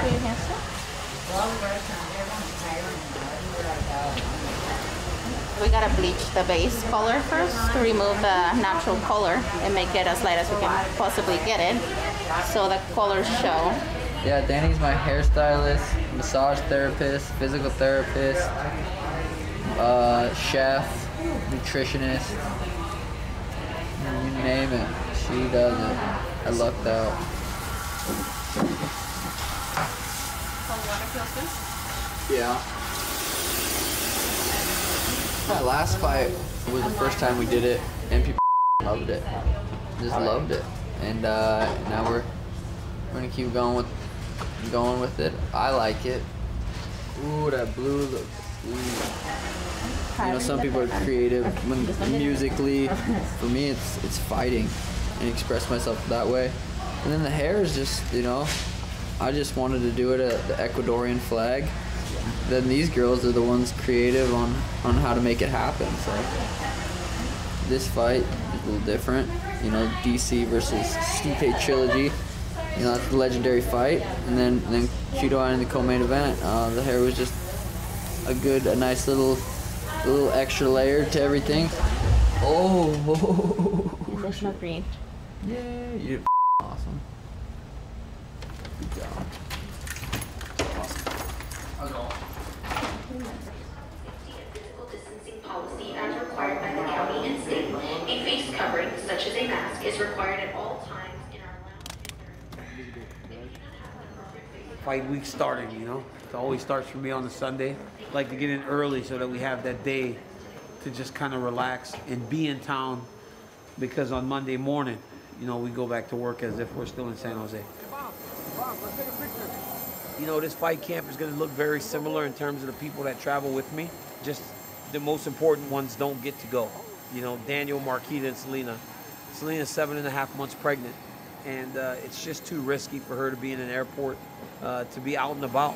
Put your hands up. We gotta bleach the base color first to remove the natural color and make it as light as we can possibly get it, so the colors show. Yeah, Danny's my hairstylist, massage therapist, physical therapist, chef, nutritionist, you name it, she does it. I lucked out. Cold water feels good? Yeah. My last fight was the first time we did it, and people loved it. Just loved it, and now we're gonna keep going with it. I like it. Ooh, that blue looks sweet. You know, some people are creative musically. For me, it's fighting and express myself that way. And then the hair is just, you know, I just wanted to do it at the Ecuadorian flag. Then these girls are the ones creative on how to make it happen. So this fight is a little different. You know, DC versus Stipe trilogy. You know, that's the legendary fight. And then Cheeto in the co-main event. The hair was just a nice little extra layer to everything. Oh. Additional green. Yeah, you're awesome. Good job. Physical distancing policy as required by the county and state. A face covering, such as a mask, is required at all times in our lounge. Fight week started, you know. It always starts for me on a Sunday. I like to get in early so that we have that day to just kind of relax and be in town, because on Monday morning, you know, we go back to work as if we're still in San Jose. Bob, let's take a picture. You know, this fight camp is going to look very similar in terms of the people that travel with me. Just the most important ones don't get to go. You know, Daniel, Marquita, and Selena. Selena's 7.5 months pregnant, and it's just too risky for her to be in an airport, to be out and about.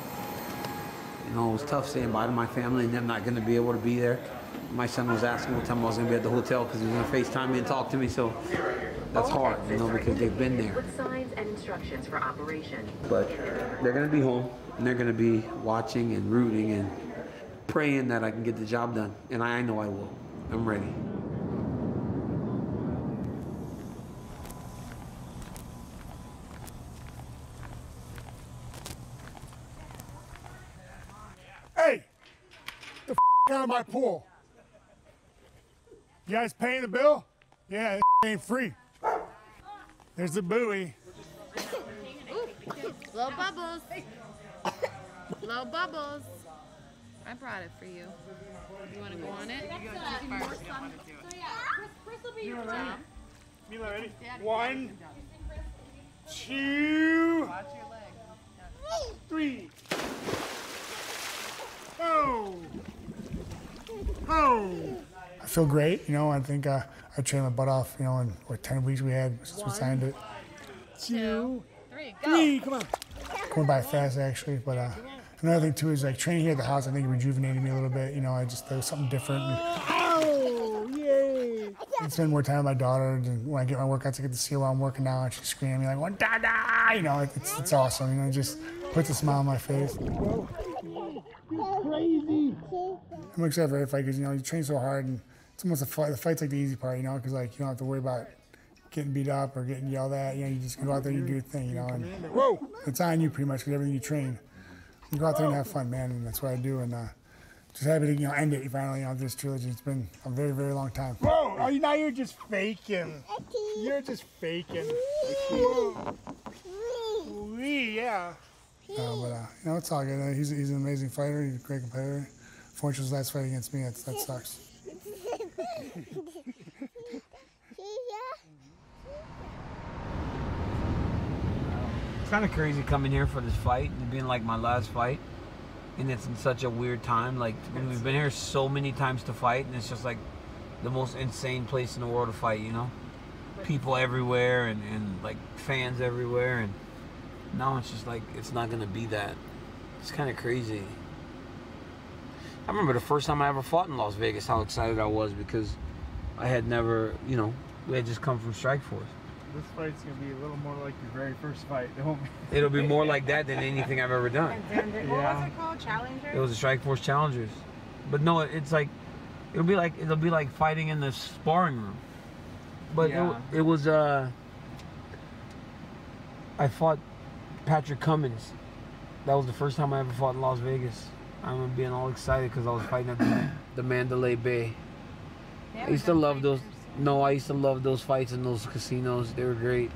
You know, it was tough saying bye to my family and them not going to be able to be there. My son was asking what time I was going to be at the hotel because he was going to FaceTime me and talk to me, so that's hard, you know, because they've been there. With signs and instructions for operation. But they're going to be home, and they're going to be watching and rooting and praying that I can get the job done, and I know I will. I'm ready. Hey, the out of my pool. You guys paying the bill? Yeah, this ain't free. There's the buoy. Low bubbles. Low bubbles. I brought it for you. You want to go on it? You go first. Chris will be your job. Mila, ready? 1, 2, 3. Oh! Oh! I feel great, you know. I think I trained my butt off, you know, in what 10 weeks we had since we signed it. 2, 3, come on. Going by fast actually, but another thing too is like training here at the house. I think it rejuvenated me a little bit. You know, there was something different. Oh, yay! I spend more time with my daughter, and when I get my workouts, I get to see her while I'm working now, and she's screaming at me like, "One da da!" You know, it's awesome. You know, it just puts a smile on my face. Crazy. I'm excited for every fight because, you know, you train so hard, and it's almost the fight's like the easy part, you know, because like you don't have to worry about getting beat up or getting yelled at. You know, you just go out there and you do your thing, you know, and it's on you pretty much because everything you train. You go out there and have fun, man, and that's what I do. And just happy to, you know, end it finally, you know, this trilogy. It's been a very, very long time. Whoa! Oh, now you're just faking. You're just faking. Yeah. But you know, it's all good. He's an amazing fighter. He's a great competitor. Fortunately, his last fight against me, that sucks. It's kind of crazy coming here for this fight and being like my last fight, and it's in such a weird time. Like, we've been here so many times to fight, and it's just like the most insane place in the world to fight, you know? People everywhere and like fans everywhere, and now it's just like it's not gonna be that. It's kind of crazy. I remember the first time I ever fought in Las Vegas, how excited I was because I had never, you know, we had just come from Strikeforce. This fight's gonna be a little more like your very first fight. It'll be more like that than anything I've ever done. What was it called? Challenger? It was a Strikeforce Challengers, but no, it's like it'll be like fighting in the sparring room. But Yeah. it was I fought Patrick Cummins. That was the first time I ever fought in Las Vegas. I remember being all excited because I was fighting at the Mandalay Bay. I used to love those. No, I used to love those fights in those casinos. They were great.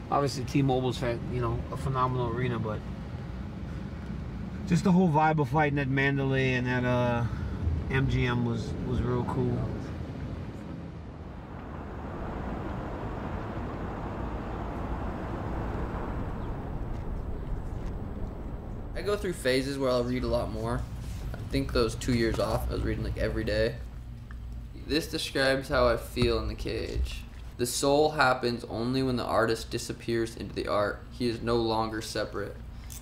Obviously, T-Mobile's a phenomenal arena, but just the whole vibe of fighting at Mandalay and at MGM was real cool. I go through phases where I'll read a lot more. I think those 2 years off, I was reading like every day. This describes how I feel in the cage. The soul happens only when the artist disappears into the art. He is no longer separate.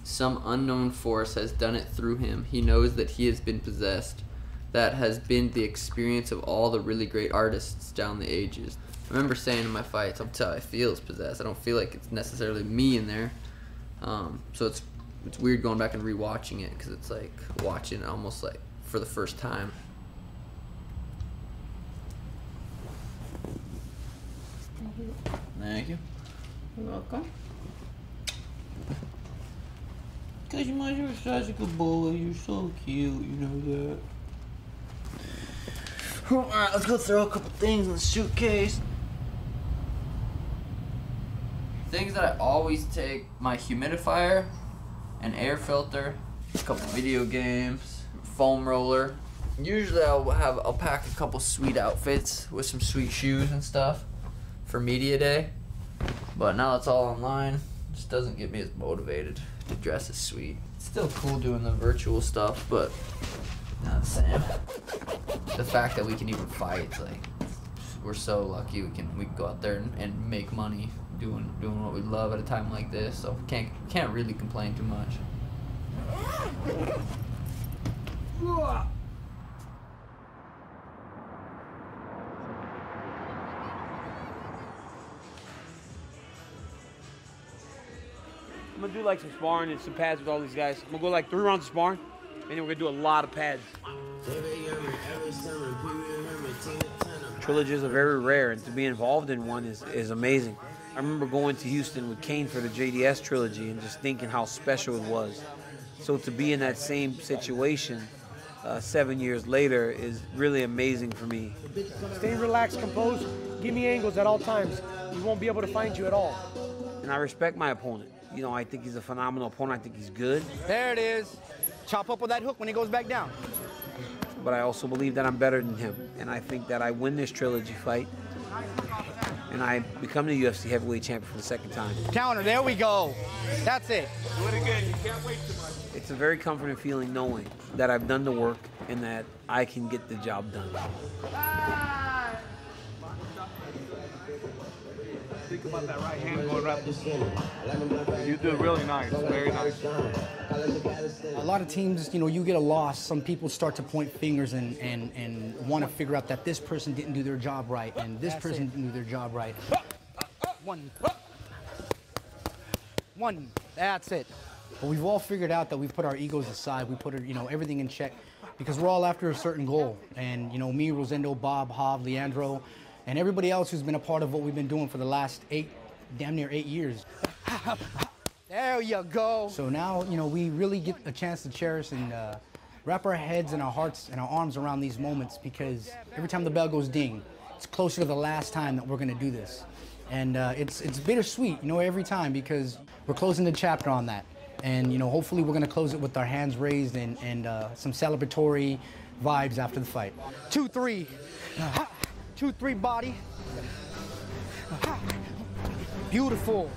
Some unknown force has done it through him. He knows that he has been possessed. That has been the experience of all the really great artists down the ages. I remember saying in my fights, I'm telling you, I feel it's possessed. I don't feel like it's necessarily me in there. So it's weird going back and rewatching it because it's like watching it almost like for the first time. Thank you. You're welcome. Cause you're such a good boy. You're so cute. You know that. All right, let's go throw a couple things in the suitcase. Things that I always take: my humidifier, an air filter, a couple video games, foam roller. Usually I'll pack a couple sweet outfits with some sweet shoes and stuff for media day. But now it's all online. It just doesn't get me as motivated to dress as sweet. It's still cool doing the virtual stuff, but not the same. The fact that we can even fight, like, we're so lucky we can go out there and make money doing what we love at a time like this. So can't really complain too much. I'm gonna do like some sparring and some pads with all these guys. I'm gonna go like 3 rounds of sparring, and then we're gonna do a lot of pads. Trilogies are very rare, and to be involved in one is amazing. I remember going to Houston with Kane for the JDS trilogy and just thinking how special it was. So to be in that same situation 7 years later is really amazing for me. Stay relaxed, composed, give me angles at all times. He won't be able to find you at all. And I respect my opponent. You know, I think he's a phenomenal opponent. I think he's good. There it is. Chop up with that hook when he goes back down. But I also believe that I'm better than him. And I think that I win this trilogy fight. And I become the UFC heavyweight champion for the 2nd time. Counter, there we go. That's it. Do it again. You can't wait too much. It's a very comforting feeling knowing that I've done the work and that I can get the job done. Think about that right hand going right this way. You do really nice, very nice. A lot of teams, you know, you get a loss. Some people start to point fingers and want to figure out that this person didn't do their job right and this person didn't do their job right. One. That's it. But we've all figured out that we put our egos aside. We put, everything in check because we're all after a certain goal. And, me, Rosendo, Bob, Hav, Leandro, and everybody else who's been a part of what we've been doing for the last damn near 8 years. There you go. So now, we really get a chance to cherish and wrap our heads and our hearts and our arms around these moments because every time the bell goes ding, it's closer to the last time that we're gonna do this. And it's bittersweet, every time because we're closing the chapter on that. And, hopefully we're gonna close it with our hands raised and some celebratory vibes after the fight. 2-3. 2-3 body. Beautiful.